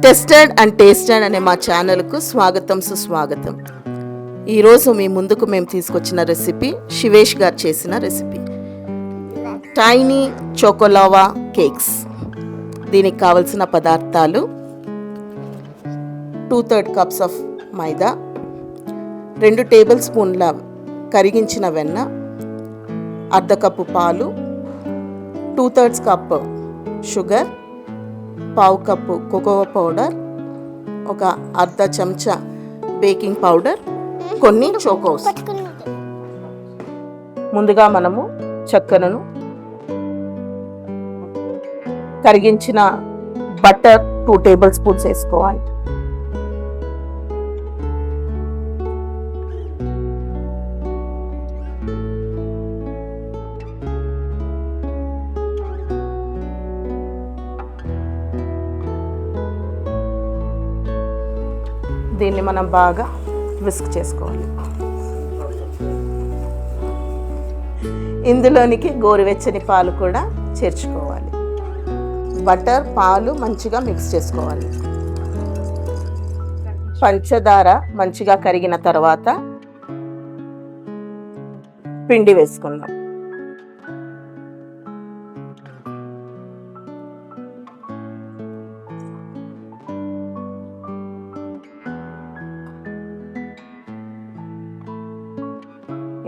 Tested and tasted అనే మా ఛానల్కు స్వాగతం సుస్వాగతం. ఈరోజు మీ ముందుకు మేము తీసుకొచ్చిన రెసిపీ శివేష్ గారు చేసిన రెసిపీ టైనీ చోకోలావా కేక్స్. దీనికి కావలసిన పదార్థాలు 2/3 కప్స్ ఆఫ్ మైదా, 2 టేబుల్ స్పూన్ల కరిగించిన వెన్న, అర్ధ కప్పు పాలు, 2/3 కప్ షుగర్, పావు కప్పు కోకోవా పౌడర్, ఒక అర్ధ చెంచా బేకింగ్ పౌడర్, కొన్ని చోకోస్. ముందుగా మనము చక్కెరను, కరిగించిన బటర్ 2 టేబుల్ స్పూన్స్ వేసుకోవాలి. దీన్ని మనం బాగా విస్క్ చేసుకోవాలి. ఇందులోనికి గోరువెచ్చని పాలు కూడా చేర్చుకోవాలి. బటర్, పాలు మంచిగా మిక్స్ చేసుకోవాలి. పంచదార మంచిగా కరిగిన తర్వాత పిండి వేసుకుందాం.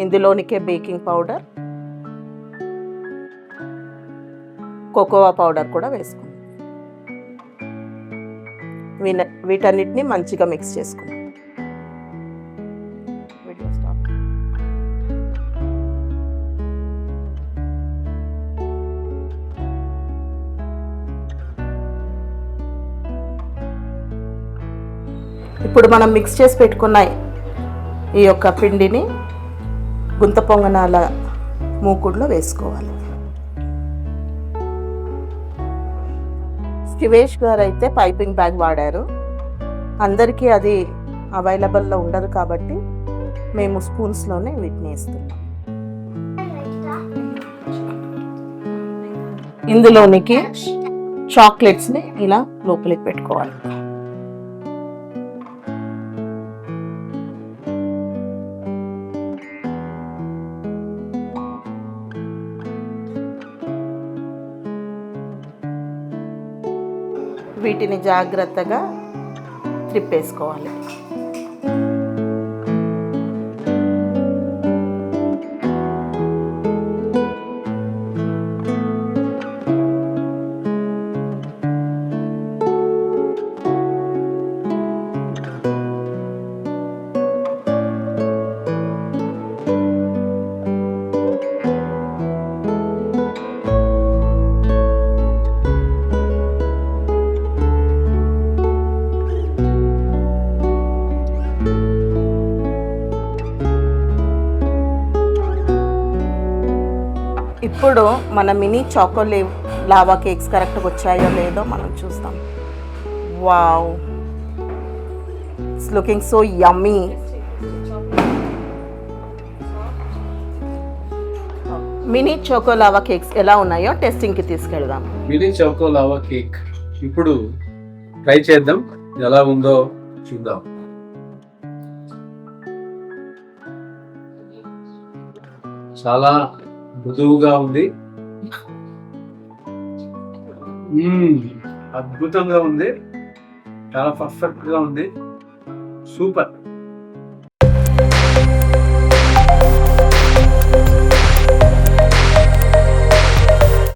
ఇందులోనికే బేకింగ్ పౌడర్, కోకోవా పౌడర్ కూడా వేసుకుందాం. వీటన్నిటిని మంచిగా మిక్స్ చేసుకుందాం. ఇప్పుడు మనం మిక్స్ చేసి పెట్టుకున్న ఈ యొక్క పిండిని గుంత పొంగనాల మూకుడులో వేసుకోవాలి. శివేష్ గారు అయితే పైపింగ్ బ్యాగ్ వాడారు. అందరికీ అది అవైలబుల్లో ఉండదు కాబట్టి మేము స్పూన్స్లోనే వీటిని వేస్తున్నాం. ఇందులోనికి చాక్లెట్స్ని ఇలా లోపలికి పెట్టుకోవాలి. వీటిని జాగ్రత్తగా త్రిప్పేసుకోవాలి. ఇప్పుడు మన మినీ లావా కేక్స్ కరెక్ట్గా వచ్చాయో లేదో మనం చూస్తాం. Wow, it's looking so yummy. Mini lava cakes ఎలా ఉన్నాయో టెస్టింగ్కి తీసుకెళ్దాం. మినీ లావా కేక్ ఇప్పుడు ట్రై చేద్దాం, ఎలా ఉందో చూద్దాం. చాలా మృదువుగా ఉంది, అద్భుతంగా ఉంది, చాలా పర్ఫెక్ట్ గా ఉంది, సూపర్.